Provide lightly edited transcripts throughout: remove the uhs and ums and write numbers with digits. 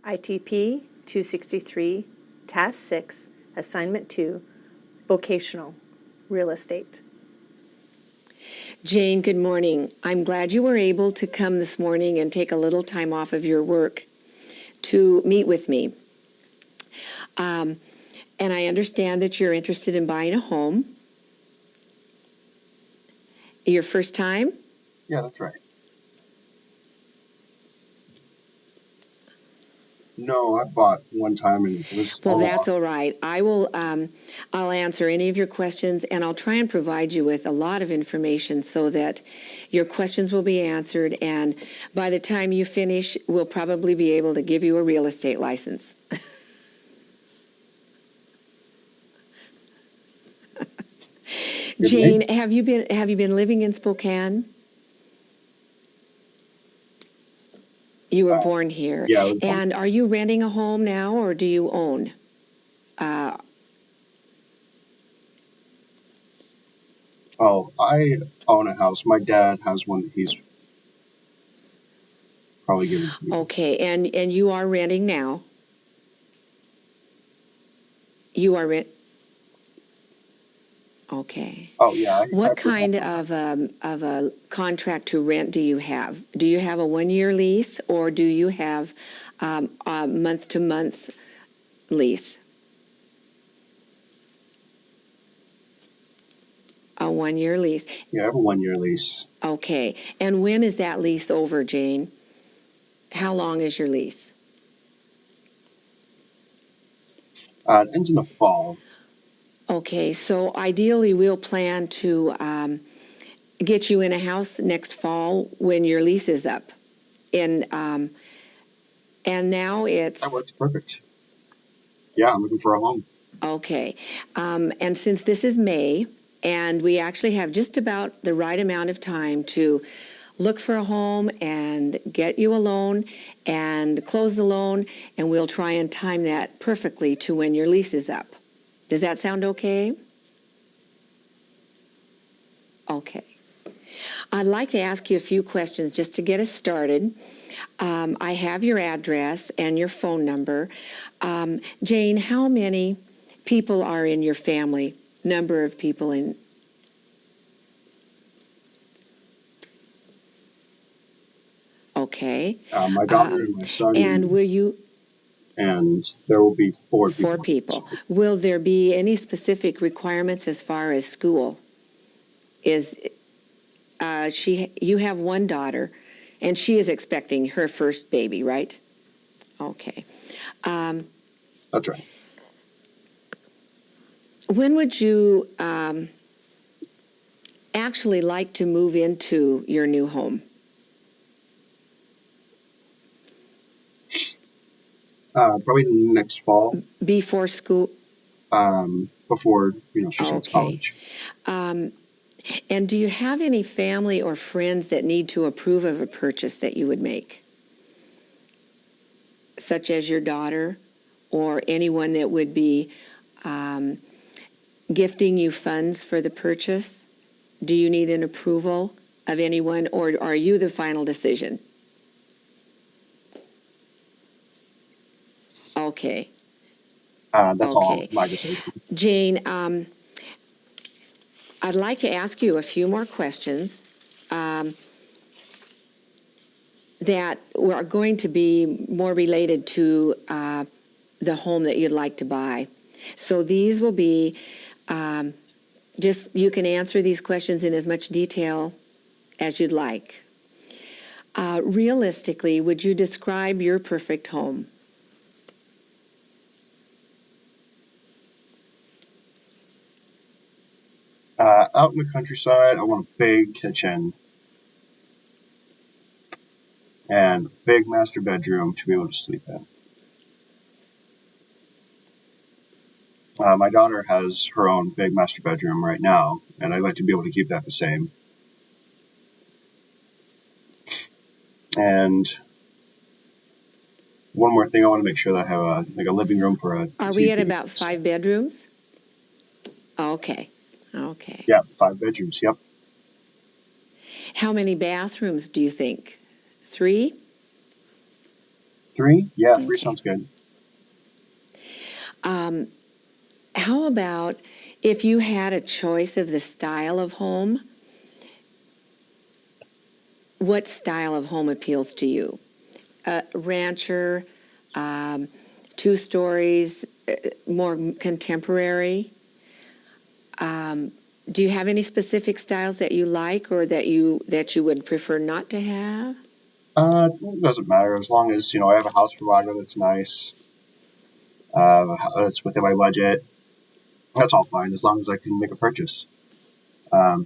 ITP 263, Task 6, Assignment 2, Vocational, Real Estate. Jane, good morning. I'm glad you were able to come this morning and take a little time off of your work to meet with me. And I understand that you're interested in buying a home. Your first time? Yeah, that's right. No, I bought one time and it was Well, all that's all right. I'll answer any of your questions, and I'll try and provide you with a lot of information so that your questions will be answered, and by the time you finish, we'll probably be able to give you a real estate license. Jane, have you been living in Spokane? You were born here. Yeah, I was born. And are you renting a home now, or do you own? Oh, I own a house. My dad has one that he's probably given to me. Okay, and you are renting now? You are rent. Okay. Oh, yeah. What kind of a contract to rent do you have? Do you have a 1-year lease, or do you have a month-to-month lease? A 1-year lease. Yeah, I have a 1-year lease. Okay. And when is that lease over, Jane? How long is your lease? It ends in the fall. Okay, so ideally we'll plan to get you in a house next fall when your lease is up. And now it's... That works perfect. Yeah, I'm looking for a home. Okay. And since this is May, and we actually have just about the right amount of time to look for a home and get you a loan and close the loan, and we'll try and time that perfectly to when your lease is up. Does that sound okay? Okay. I'd like to ask you a few questions just to get us started. I have your address and your phone number. Jane, how many people are in your family? Number of people in... Okay. My daughter and my son. And will you... And there will be 4 people. 4 people. Will there be any specific requirements as far as school? You have one daughter, and she is expecting her first baby, right? Okay. That's right. When would you actually like to move into your new home? Probably next fall. Before school? Before, she starts college. And do you have any family or friends that need to approve of a purchase that you would make? Such as your daughter or anyone that would be gifting you funds for the purchase? Do you need an approval of anyone, or are you the final decision? Okay. That's all my decision. Jane, I'd like to ask you a few more questions that are going to be more related to the home that you'd like to buy. So these will be you can answer these questions in as much detail as you'd like. Realistically, would you describe your perfect home? Out in the countryside, I want a big kitchen and a big master bedroom to be able to sleep in. My daughter has her own big master bedroom right now, and I'd like to be able to keep that the same. And one more thing, I want to make sure that I have a living room for a... Are we at about 5 bedrooms? Okay. Okay. Yeah, 5 bedrooms, yep. How many bathrooms do you think? 3? 3? Yeah, 3 Okay. sounds good. How about if you had a choice of the style of home? What style of home appeals to you? Rancher, um, 2 stories, more contemporary? Do you have any specific styles that you like or that you would prefer not to have? It doesn't matter as long as, I have a house provider that's nice. That's within my budget. That's all fine as long as I can make a purchase.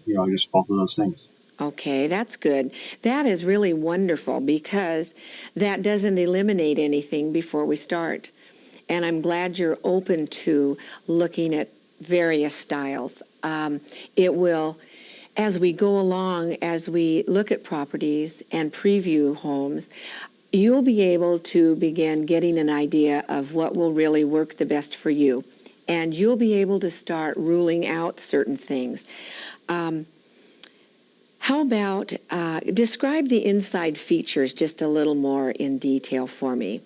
Just both of those things. Okay, that's good. That is really wonderful because that doesn't eliminate anything before we start. And I'm glad you're open to looking at various styles. It will, as we go along, as we look at properties and preview homes, you'll be able to begin getting an idea of what will really work the best for you. And you'll be able to start ruling out certain things. How about describe the inside features just a little more in detail for me?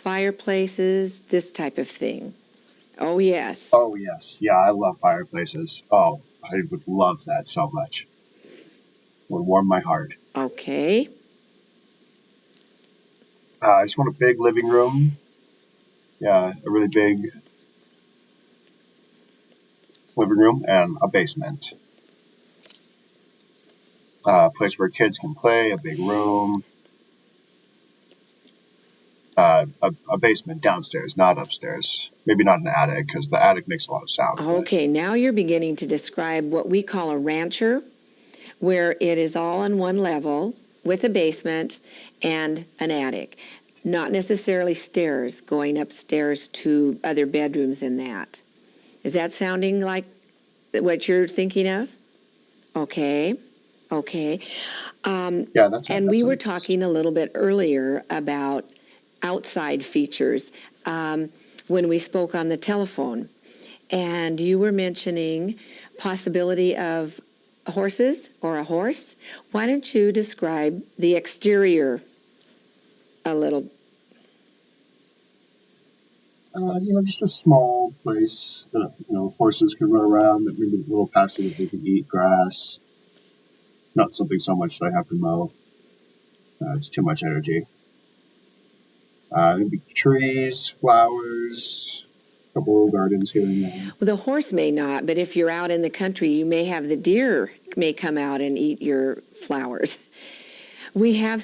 Fireplaces, this type of thing. Oh, yes. Oh, yes. Yeah, I love fireplaces. Oh, I would love that so much. Would warm my heart. Okay. I just want a big living room. Yeah, a really big living room and a basement. A place where kids can play, a big room, a basement downstairs, not upstairs. Maybe not an attic because the attic makes a lot of sound. But Okay, now you're beginning to describe what we call a rancher, where it is all on one level with a basement and an attic. Not necessarily stairs going upstairs to other bedrooms in that. Is that sounding like what you're thinking of? Okay. Okay. yeah, that's And that's we a were nice. talking a little bit earlier about outside features when we spoke on the telephone. And you were mentioning possibility of horses or a horse. Why don't you describe the exterior a little? Just a small place that horses can run around. That maybe a little pasture that they can eat grass. Not something so much that I have to mow. It's too much energy. Maybe trees, flowers, a couple of gardens here and there. Well, the horse may not, but if you're out in the country, you may have the deer may come out and eat your flowers. We have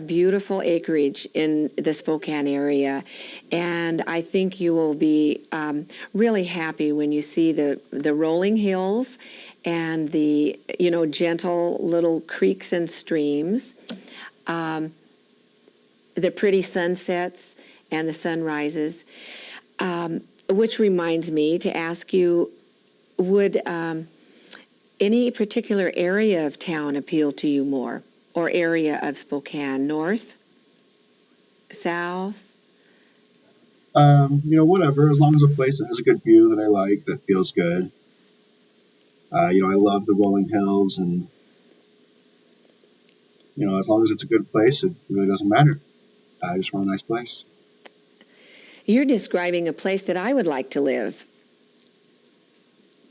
beautiful acreage in the Spokane area, and I think you will be really happy when you see the rolling hills and the gentle little creeks and streams, the pretty sunsets and the sunrises. Which reminds me to ask you, would any particular area of town appeal to you more, or area of Spokane, north, south? Whatever. As long as a place that has a good view that I like, that feels good. I love the rolling hills, and as long as it's a good place, it really doesn't matter. I just want a nice place. You're describing a place that I would like to live.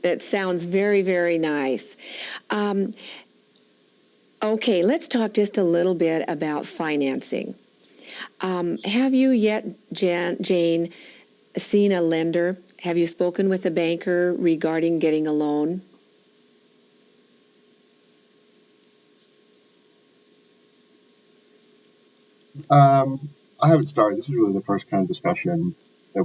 That sounds very, very nice. Um, okay, let's talk just a little bit about financing. Have you yet, Jane, seen a lender? Have you spoken with a banker regarding getting a loan? I haven't started. This is really the first kind of discussion that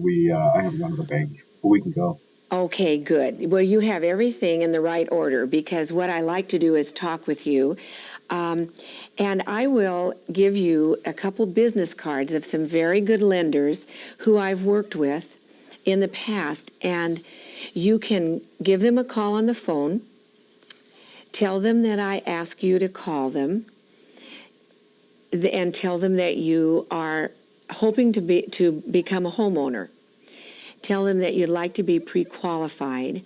I haven't gone to the bank a week ago. Okay, good. Well, you have everything in the right order because what I like to do is talk with you. Um, and I will give you a couple business cards of some very good lenders who I've worked with in the past. And you can give them a call on the phone, tell them that I ask you to call them, and tell them that you are hoping to become a homeowner. Tell them that you'd like to be pre-qualified.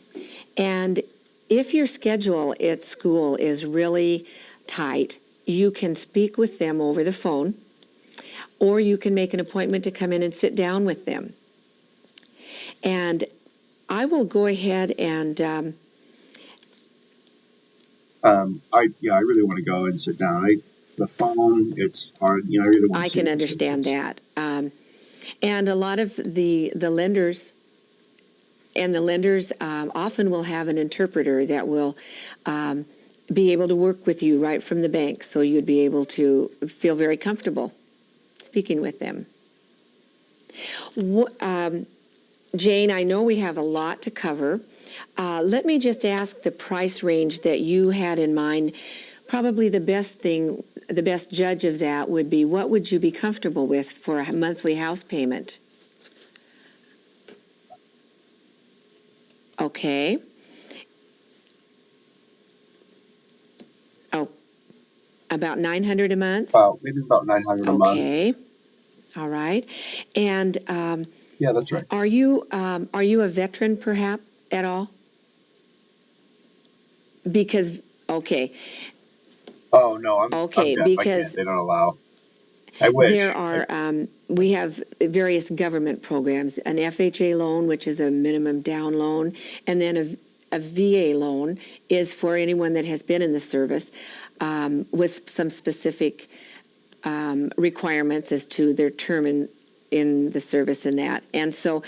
And if your schedule at school is really tight, you can speak with them over the phone, or you can make an appointment to come in and sit down with them. And I will go ahead and I really want to go and sit down. The phone, it's hard. I really want I to see can the understand prescriptions. that. And a lot of the lenders often will have an interpreter that will be able to work with you right from the bank, so you'd be able to feel very comfortable speaking with them. Jane, I know we have a lot to cover. Let me just ask the price range that you had in mind. Probably the best judge of that would be, what would you be comfortable with for a monthly house payment? Okay. Oh, about $900 a month? Maybe about 900 a month. Okay. All right. And Yeah, that's right. are you a veteran perhaps at all? Because okay. Oh no, I'm Okay, deaf. I because can't. They don't allow. I wish. there are we have various government programs, an FHA loan, which is a minimum down loan, and then a VA loan is for anyone that has been in the service with some specific requirements as to their term in the service and that. And so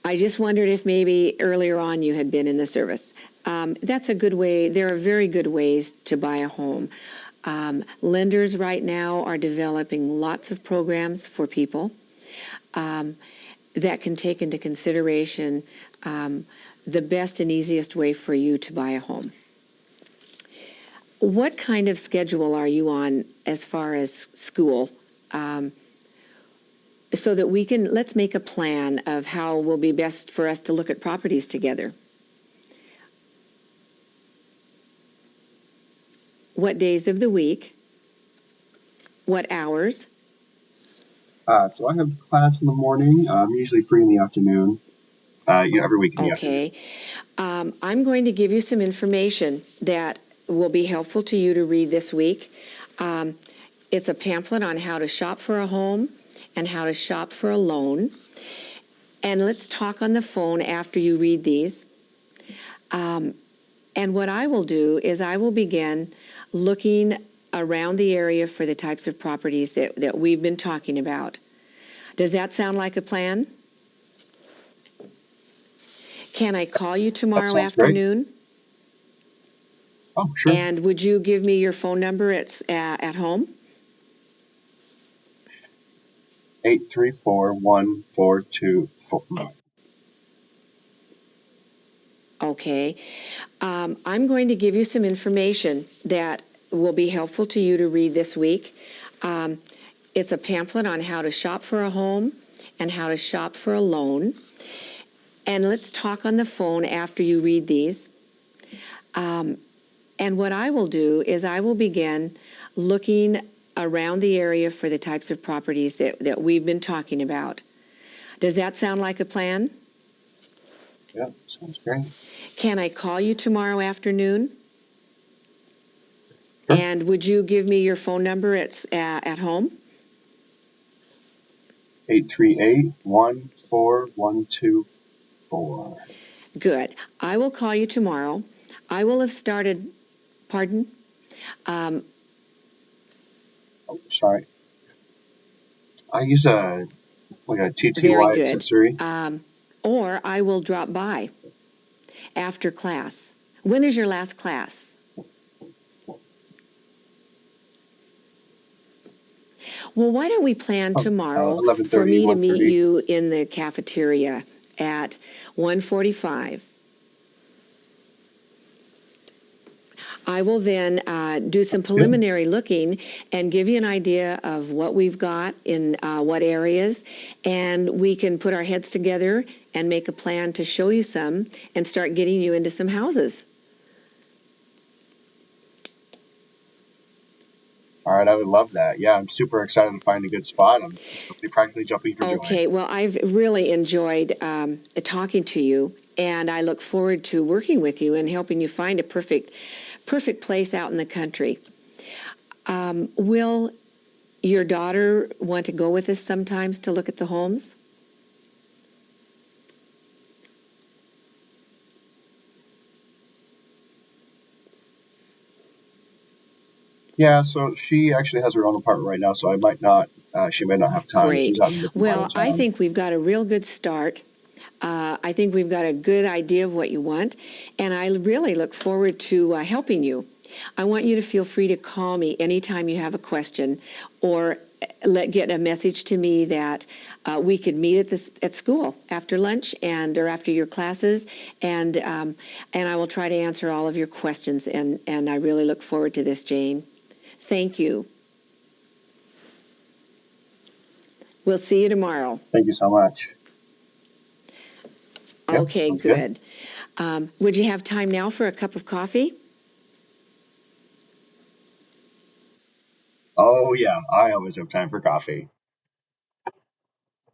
I just wondered if maybe earlier on you had been in the service. That's a good way. There are very good ways to buy a home. Lenders right now are developing lots of programs for people that can take into consideration the best and easiest way for you to buy a home. What kind of schedule are you on as far as school? So that let's make a plan of how will be best for us to look at properties together. What days of the week? What hours? So I have class in the morning. I'm usually free in the afternoon. Every week in the afternoon. Okay. I'm going to give you some information that will be helpful to you to read this week. It's a pamphlet on how to shop for a home and how to shop for a loan. And let's talk on the phone after you read these. And what I will do is I will begin looking around the area for the types of properties that we've been talking about. Does that sound like a plan? Can I call you tomorrow afternoon? Great. Oh, sure. And would you give me your phone number at home? 834-1424. Okay. I'm going to give you some information that will be helpful to you to read this week. It's a pamphlet on how to shop for a home and how to shop for a loan. And let's talk on the phone after you read these. And what I will do is I will begin looking around the area for the types of properties that we've been talking about. Does that sound like a plan? Yeah, sounds great. Can I call you tomorrow afternoon? Sure. And would you give me your phone number at home? 838-1424. Good. I will call you tomorrow. I will have started, pardon? Oh, sorry. I use a Very T6A2. good. Or I will drop by after class. When is your last class? Well, why don't we plan tomorrow for me to meet you in the cafeteria at 1:45. I will then do some preliminary looking and give you an idea of what we've got in what areas, and we can put our heads together and make a plan to show you some and start getting you into some houses. All right, I would love that. Yeah, I'm super excited to find a good spot. I'm practically jumping for joy. Okay, well, I've really enjoyed talking to you, and I look forward to working with you and helping you find a perfect place out in the country. Will your daughter want to go with us sometimes to look at the homes? Yeah, so she actually has her own apartment right now, so I might not. She may not have time. She's Great. out in a different part Well, of I town. think we've got a real good start. I think we've got a good idea of what you want, and I really look forward to helping you. I want you to feel free to call me anytime you have a question, or get a message to me that we could meet at school after lunch or after your classes, and I will try to answer all of your questions. And I really look forward to this, Jane. Thank you. We'll see you tomorrow. Thank you so much. Yeah, Okay, sounds good. good. Would you have time now for a cup of coffee? Oh yeah, I always have time for coffee.